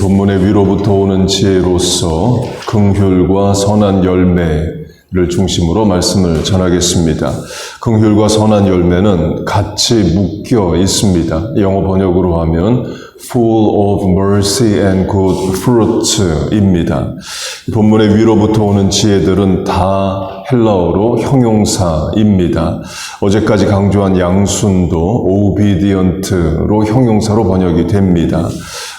본문의 위로부터 오는 지혜로서 긍휼과 선한 열매를 중심으로 말씀을 전하겠습니다. 긍휼과 선한 열매는 같이 묶여 있습니다. 영어 번역으로 하면 full of mercy and good fruit입니다. 본문의 위로부터 오는 지혜들은 다 헬라어로 형용사입니다. 어제까지 강조한 양순도 obedient로 형용사로 번역이 됩니다.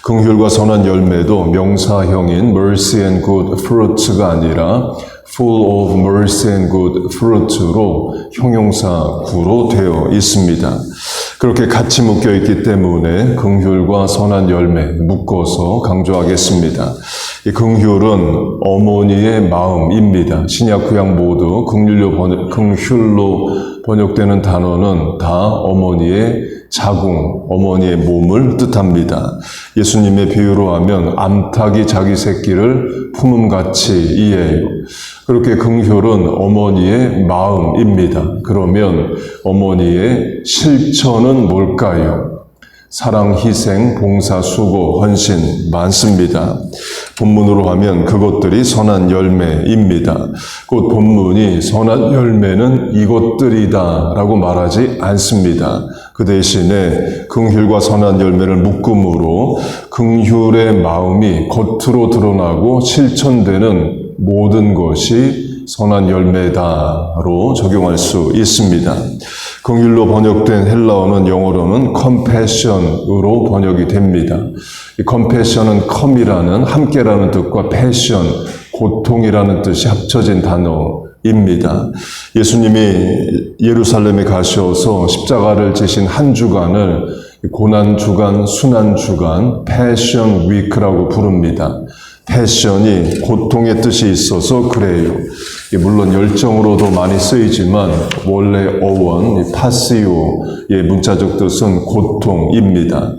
긍휼과 선한 열매도 명사형인 mercy and good fruit가 아니라 full of mercy and good fruit로 형용사구로 되어 있습니다. 그렇게 같이 묶여 있기 때문에 긍휼과 선한 열매 묶어서 강조하겠습니다. 이 긍휼은 어머니의 마음입니다. 신약 구약 모두 긍휼로 번역되는 단어는 다 어머니의 자궁, 어머니의 몸을 뜻합니다. 예수님의 비유로 하면 암탉이 자기 새끼를 품음같이 이해해요. 그렇게 긍휼은 어머니의 마음입니다. 그러면 어머니의 실천은 뭘까요? 사랑, 희생, 봉사, 수고, 헌신 많습니다. 본문으로 하면 그것들이 선한 열매입니다. 곧 본문이 선한 열매는 이것들이다 라고 말하지 않습니다. 그 대신에 긍휼과 선한 열매를 묶음으로 긍휼의 마음이 겉으로 드러나고 실천되는 모든 것이 선한 열매다로 적용할 수 있습니다. 긍휼로 번역된 헬라어는 영어로는 compassion으로 번역이 됩니다. 이 compassion은 come이라는 함께라는 뜻과 passion, 고통이라는 뜻이 합쳐진 단어입니다. 예수님이 예루살렘에 가셔서 십자가를 지신 한 주간을 고난주간, 순환주간, 패션 위크라고 부릅니다. 패션이 고통의 뜻이 있어서 그래요. 물론 열정으로도 많이 쓰이지만 원래 어원, 파시오의 문자적 뜻은 고통입니다.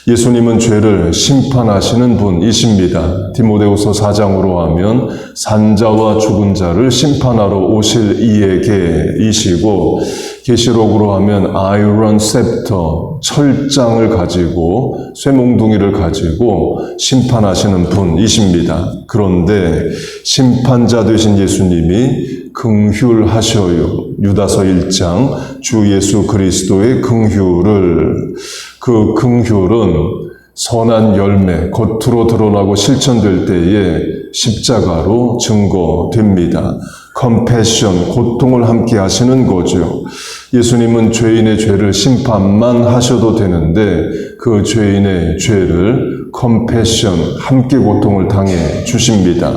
예수님은 죄를 심판하시는 분이십니다. 디모데후서 4장으로 하면 산자와 죽은 자를 심판하러 오실 이에게이시고, 계시록으로 하면 아이런 셉터, 철장을 가지고 쇠몽둥이를 가지고 심판하시는 분이십니다. 그런데 심판자 되신 예수님이 긍휼하셔요. 유다서 1장 주 예수 그리스도의 긍휼을, 그 긍휼은 선한 열매, 겉으로 드러나고 실천될 때에 십자가로 증거됩니다. 컴패션, 고통을 함께 하시는 거죠. 예수님은 죄인의 죄를 심판만 하셔도 되는데 그 죄인의 죄를 컴패션, 함께 고통을 당해 주십니다.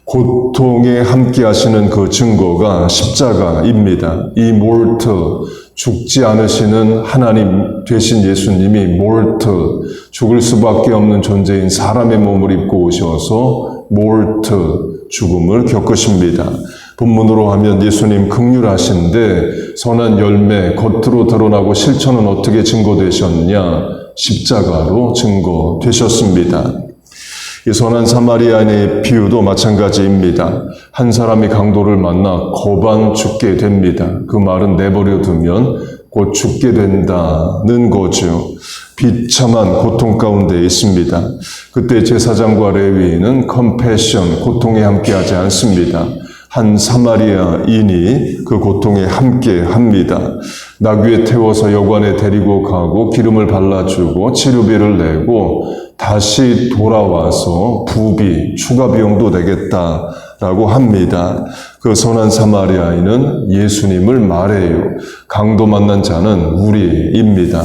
고통에 함께 하시는 그 증거가 십자가입니다. immortal, 죽지 않으시는 하나님 되신 예수님이 mortal, 죽을 수밖에 없는 존재인 사람의 몸을 입고 오셔서 mortal, 죽음을 겪으십니다. 본문으로 하면 예수님 긍휼하신데 선한 열매, 겉으로 드러나고 실천은 어떻게 증거되셨냐? 십자가로 증거되셨습니다. 이 선한 사마리아인의 비유도 마찬가지입니다. 한 사람이 강도를 만나 거반 죽게 됩니다. 그 말은 내버려 두면 곧 죽게 된다는 거죠. 비참한 고통 가운데 있습니다. 그때 제사장과 레위인은 컴패션, 고통에 함께하지 않습니다. 한 사마리아인이 그 고통에 함께 합니다. 나귀에 태워서 여관에 데리고 가고 기름을 발라주고 치료비를 내고 다시 돌아와서 부비, 추가 비용도 내겠다라고 합니다. 그 선한 사마리아인은 예수님을 말해요. 강도 만난 자는 우리입니다.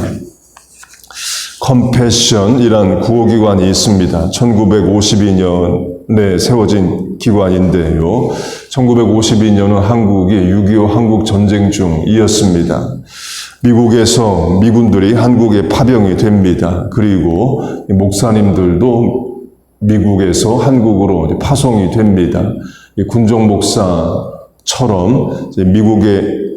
컴패션이란 구호기관이 있습니다. 1952년에 세워진 기관인데요. 1952년은 한국이 6.25 한국 전쟁 중이었습니다. 미국에서 미군들이 한국에 파병이 됩니다. 그리고 목사님들도 미국에서 한국으로 파송이 됩니다. 군정 목사처럼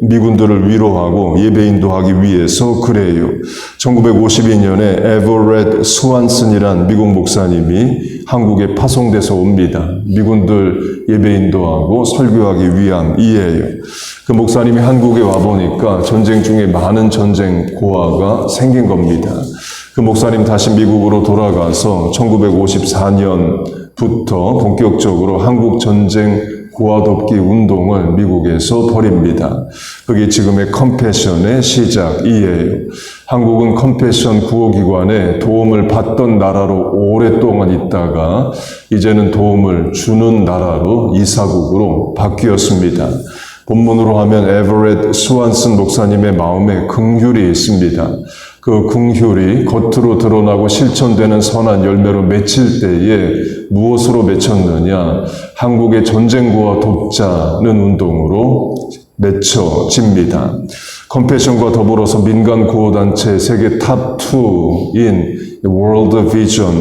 미군들을 위로하고 예배인도 하기 위해서 그래요. 1952년에 에버렛 스완슨이란 미국 목사님이 한국에 파송돼서 옵니다. 미군들 예배인도 하고 설교하기 위함이에요. 그 목사님이 한국에 와보니까 전쟁 중에 많은 전쟁 고아가 생긴 겁니다. 그 목사님 다시 미국으로 돌아가서 1954년부터 본격적으로 한국 전쟁 고아돕기 운동을 미국에서 벌입니다. 그게 지금의 컴패션의 시작이에요. 한국은 컴패션 구호기관에 도움을 받던 나라로 오랫동안 있다가 이제는 도움을 주는 나라로 이사국으로 바뀌었습니다. 본문으로 하면 에버렛 스완슨 목사님의 마음에 긍휼이 있습니다. 그 긍휼이 겉으로 드러나고 실천되는 선한 열매로 맺힐 때에 무엇으로 맺혔느냐? 한국의 전쟁고아 돕자는 운동으로 맺혀집니다. 컴패션과 더불어서 민간 구호단체 세계 탑 2인 월드 비전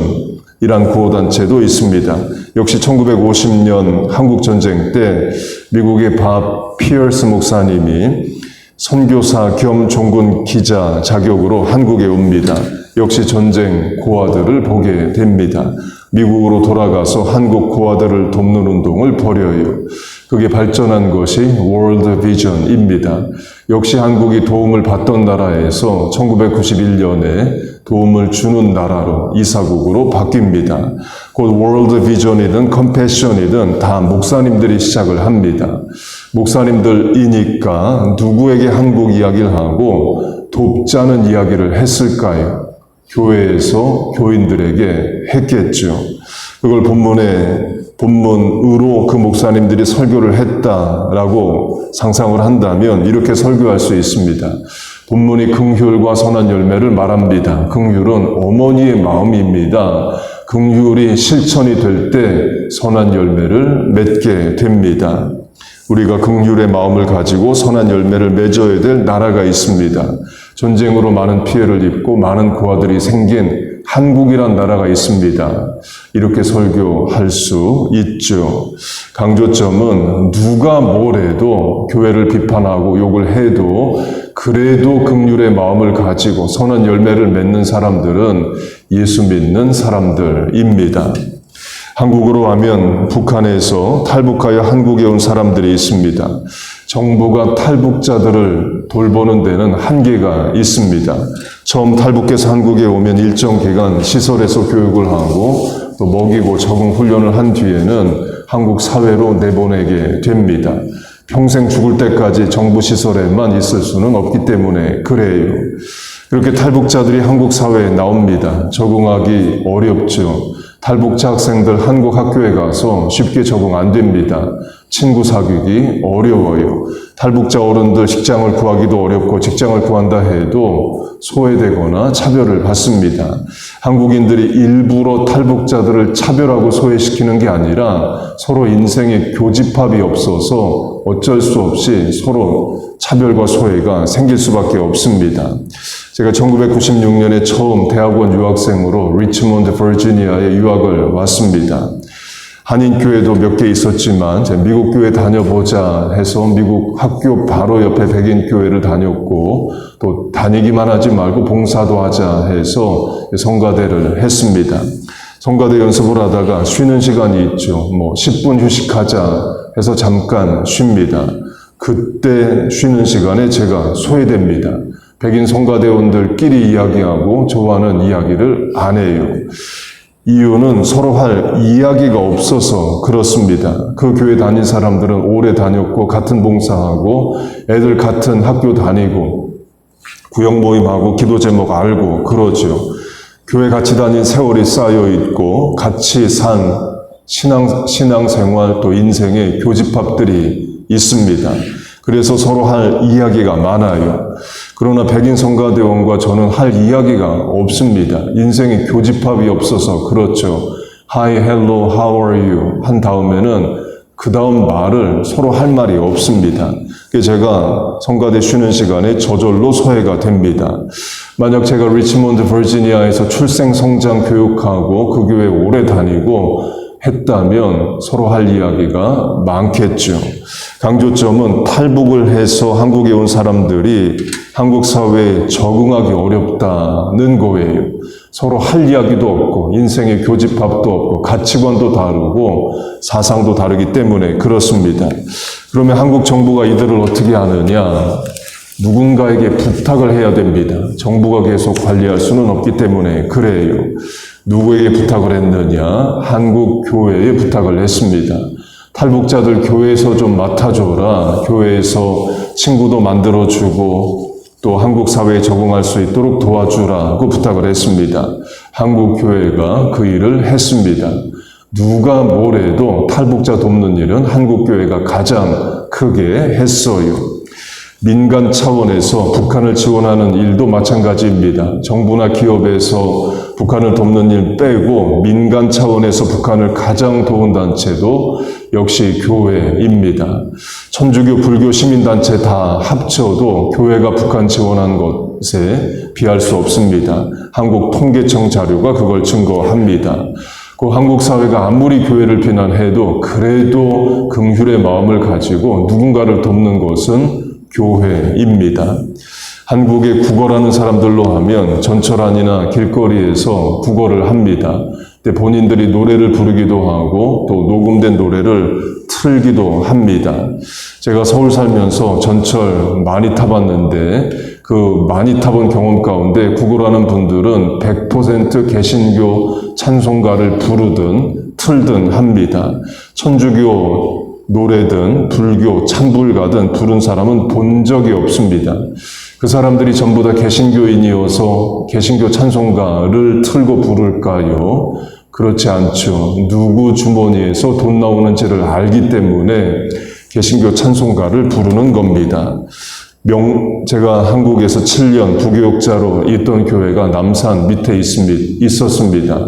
이란 구호단체도 있습니다. 역시 1950년 한국전쟁 때 미국의 밥 피어스 목사님이 선교사 겸 종군 기자 자격으로 한국에 옵니다. 역시 전쟁 고아들을 보게 됩니다. 미국으로 돌아가서 한국 고아들을 돕는 운동을 벌여요. 그게 발전한 것이 월드 비전입니다. 역시 한국이 도움을 받던 나라에서 1991년에 도움을 주는 나라로 이사국으로 바뀝니다. 곧 월드 비전이든 컴패션이든 다 목사님들이 시작을 합니다. 목사님들이니까 누구에게 한국 이야기를 하고 돕자는 이야기를 했을까요? 교회에서 교인들에게 했겠죠. 그걸 본문으로 그 목사님들이 설교를 했다라고 상상을 한다면 이렇게 설교할 수 있습니다. 본문이 긍휼과 선한 열매를 말합니다. 긍휼은 어머니의 마음입니다. 긍휼이 실천이 될 때 선한 열매를 맺게 됩니다. 우리가 긍휼의 마음을 가지고 선한 열매를 맺어야 될 나라가 있습니다. 전쟁으로 많은 피해를 입고 많은 고아들이 생긴 한국이란 나라가 있습니다. 이렇게 설교할 수 있죠. 강조점은 누가 뭐래도 교회를 비판하고 욕을 해도 그래도 긍휼의 마음을 가지고 선한 열매를 맺는 사람들은 예수 믿는 사람들입니다. 한국으로 하면 북한에서 탈북하여 한국에 온 사람들이 있습니다. 정부가 탈북자들을 돌보는 데는 한계가 있습니다. 처음 탈북해서 한국에 오면 일정 기간 시설에서 교육을 하고 또 먹이고 적응 훈련을 한 뒤에는 한국 사회로 내보내게 됩니다. 평생 죽을 때까지 정부 시설에만 있을 수는 없기 때문에 그래요. 이렇게 탈북자들이 한국 사회에 나옵니다. 적응하기 어렵죠. 탈북자 학생들 한국 학교에 가서 쉽게 적응 안 됩니다. 친구 사귀기 어려워요. 탈북자 어른들 직장을 구하기도 어렵고 직장을 구한다 해도 소외되거나 차별을 받습니다. 한국인들이 일부러 탈북자들을 차별하고 소외시키는 게 아니라 서로 인생에 교집합이 없어서 어쩔 수 없이 서로 차별과 소외가 생길 수밖에 없습니다. 제가 1996년에 처음 대학원 유학생으로 리치몬드 버지니아에 유학을 왔습니다. 한인교회도 몇 개 있었지만 미국 교회 다녀보자 해서 미국 학교 바로 옆에 백인교회를 다녔고 또 다니기만 하지 말고 봉사도 하자 해서 성가대를 했습니다. 성가대 연습을 하다가 쉬는 시간이 있죠. 10분 휴식하자 해서 잠깐 쉽니다. 그때 쉬는 시간에 제가 소외됩니다. 백인 성가대원들끼리 이야기하고 저와는 이야기를 안 해요. 이유는 서로 할 이야기가 없어서 그렇습니다. 그 교회 다닌 사람들은 오래 다녔고 같은 봉사하고 애들 같은 학교 다니고 구역 모임하고 기도 제목 알고 그러죠. 교회 같이 다닌 세월이 쌓여 있고 같이 산 신앙생활 또 인생의 교집합들이 있습니다. 그래서 서로 할 이야기가 많아요. 그러나 백인 성가대원과 저는 할 이야기가 없습니다. 인생의 교집합이 없어서 그렇죠. Hi, hello, how are you? 한 다음에는 그 다음 말을 서로 할 말이 없습니다. 제가 성가대 쉬는 시간에 저절로 소외가 됩니다. 만약 제가 리치몬드 버지니아에서 출생 성장 교육하고 그 교회 오래 다니고 했다면 서로 할 이야기가 많겠죠. 강조점은 탈북을 해서 한국에 온 사람들이 한국 사회에 적응하기 어렵다는 거예요. 서로 할 이야기도 없고 인생의 교집합도 없고 가치관도 다르고 사상도 다르기 때문에 그렇습니다. 그러면 한국 정부가 이들을 어떻게 하느냐? 누군가에게 부탁을 해야 됩니다. 정부가 계속 관리할 수는 없기 때문에 그래요. 누구에게 부탁을 했느냐? 한국 교회에 부탁을 했습니다. 탈북자들 교회에서 좀 맡아줘라. 교회에서 친구도 만들어주고 또 한국 사회에 적응할 수 있도록 도와주라고 부탁을 했습니다. 한국 교회가 그 일을 했습니다. 누가 뭐래도 탈북자 돕는 일은 한국 교회가 가장 크게 했어요. 민간 차원에서 북한을 지원하는 일도 마찬가지입니다. 정부나 기업에서 북한을 돕는 일 빼고 민간 차원에서 북한을 가장 도운 단체도 역시 교회입니다. 천주교, 불교, 시민단체 다 합쳐도 교회가 북한 지원한 것에 비할 수 없습니다. 한국 통계청 자료가 그걸 증거합니다. 그 한국 사회가 아무리 교회를 비난해도 그래도 긍휼의 마음을 가지고 누군가를 돕는 것은 교회입니다. 한국에 국어라는 사람들로 하면 전철안이나 길거리에서 국어를 합니다. 근데 본인들이 노래를 부르기도 하고 또 녹음된 노래를 틀기도 합니다. 제가 서울 살면서 전철 많이 타봤는데 그 많이 타본 경험 가운데 국어라는 분들은 100% 개신교 찬송가를 부르든 틀든 합니다. 천주교 노래든 불교, 찬불가든 부른 사람은 본 적이 없습니다. 그 사람들이 전부 다 개신교인이어서 개신교 찬송가를 틀고 부를까요? 그렇지 않죠. 누구 주머니에서 돈 나오는지를 알기 때문에 개신교 찬송가를 부르는 겁니다. 제가 한국에서 7년 부교육자로 있던 교회가 남산 밑에 있었습니다.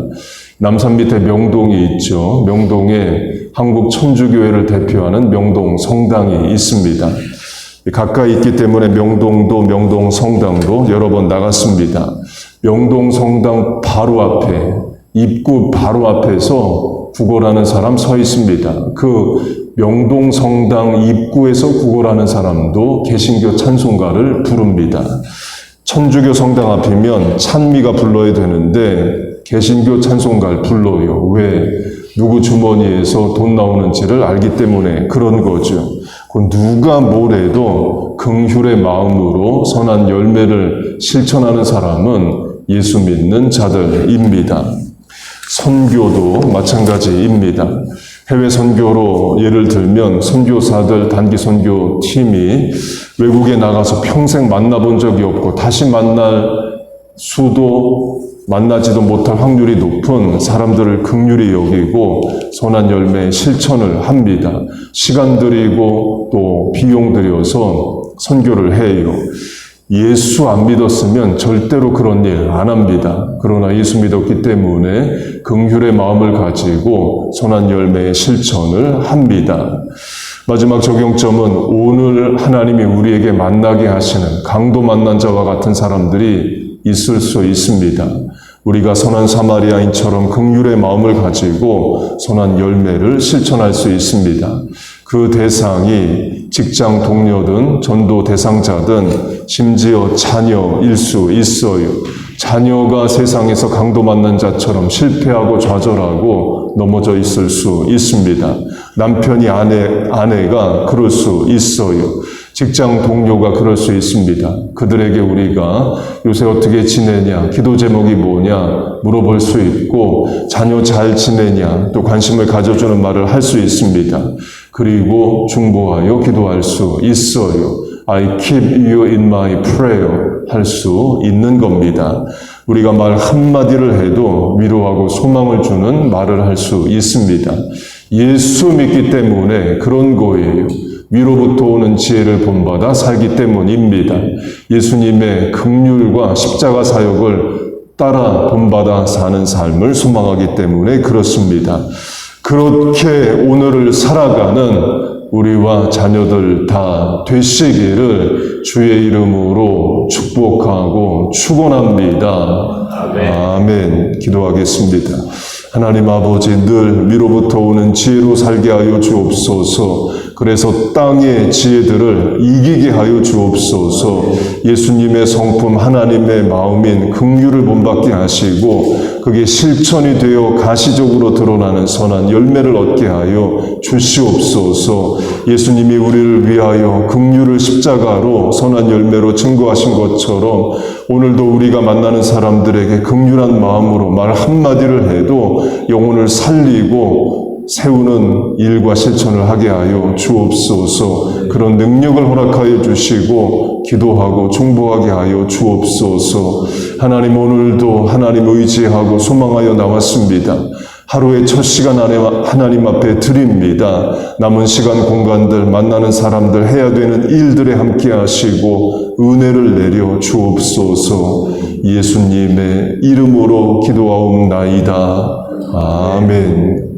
남산 밑에 명동이 있죠. 명동에 한국 천주교회를 대표하는 명동 성당이 있습니다. 가까이 있기 때문에 명동도 명동 성당도 여러 번 나갔습니다. 명동 성당 바로 앞에, 입구 바로 앞에서 국어라는 사람 서 있습니다. 그 명동 성당 입구에서 국어라는 사람도 개신교 찬송가를 부릅니다. 천주교 성당 앞이면 찬미가 불러야 되는데 개신교 찬송가를 불러요. 왜? 누구 주머니에서 돈 나오는지를 알기 때문에 그런 거죠. 누가 뭐래도 긍휼의 마음으로 선한 열매를 실천하는 사람은 예수 믿는 자들입니다. 선교도 마찬가지입니다. 해외 선교로 예를 들면 선교사들 단기 선교 팀이 외국에 나가서 평생 만나본 적이 없고 다시 만나지도 못할 확률이 높은 사람들을 긍휼히 여기고 선한 열매 실천을 합니다. 시간 들이고 또 비용 들여서 선교를 해요. 예수 안 믿었으면 절대로 그런 일 안 합니다. 그러나 예수 믿었기 때문에 긍휼의 마음을 가지고 선한 열매의 실천을 합니다. 마지막 적용점은 오늘 하나님이 우리에게 만나게 하시는 강도 만난 자와 같은 사람들이 있을 수 있습니다. 우리가 선한 사마리아인처럼 긍휼의 마음을 가지고 선한 열매를 실천할 수 있습니다. 그 대상이 직장 동료든 전도 대상자든 심지어 자녀일 수 있어요. 자녀가 세상에서 강도 만난 자처럼 실패하고 좌절하고 넘어져 있을 수 있습니다. 남편이 아내가 그럴 수 있어요. 직장 동료가 그럴 수 있습니다. 그들에게 우리가 요새 어떻게 지내냐, 기도 제목이 뭐냐 물어볼 수 있고 자녀 잘 지내냐 또 관심을 가져주는 말을 할 수 있습니다. 그리고 중보하여 기도할 수 있어요. I keep you in my prayer 할 수 있는 겁니다. 우리가 말 한마디를 해도 위로하고 소망을 주는 말을 할 수 있습니다. 예수 믿기 때문에 그런 거예요. 위로부터 오는 지혜를 본받아 살기 때문입니다. 예수님의 긍휼과 십자가 사역을 따라 본받아 사는 삶을 소망하기 때문에 그렇습니다. 그렇게 오늘을 살아가는 우리와 자녀들 다 되시기를 주의 이름으로 축복하고 축원합니다. 아멘. 기도하겠습니다. 하나님 아버지 늘 위로부터 오는 지혜로 살게 하여 주옵소서. 그래서 땅의 지혜들을 이기게 하여 주옵소서. 예수님의 성품 하나님의 마음인 긍휼을 본받게 하시고 그게 실천이 되어 가시적으로 드러나는 선한 열매를 얻게 하여 주시옵소서. 예수님이 우리를 위하여 긍휼을 십자가로 선한 열매로 증거하신 것처럼 오늘도 우리가 만나는 사람들에게 긍휼한 마음으로 말 한마디를 해도 영혼을 살리고 세우는 일과 실천을 하게 하여 주옵소서. 그런 능력을 허락하여 주시고 기도하고 중보하게 하여 주옵소서. 하나님, 오늘도 하나님 의지하고 소망하여 나왔습니다. 하루의 첫 시간 안에 하나님 앞에 드립니다. 남은 시간 공간들, 만나는 사람들, 해야 되는 일들에 함께 하시고 은혜를 내려 주옵소서. 예수님의 이름으로 기도하옵나이다. 아멘.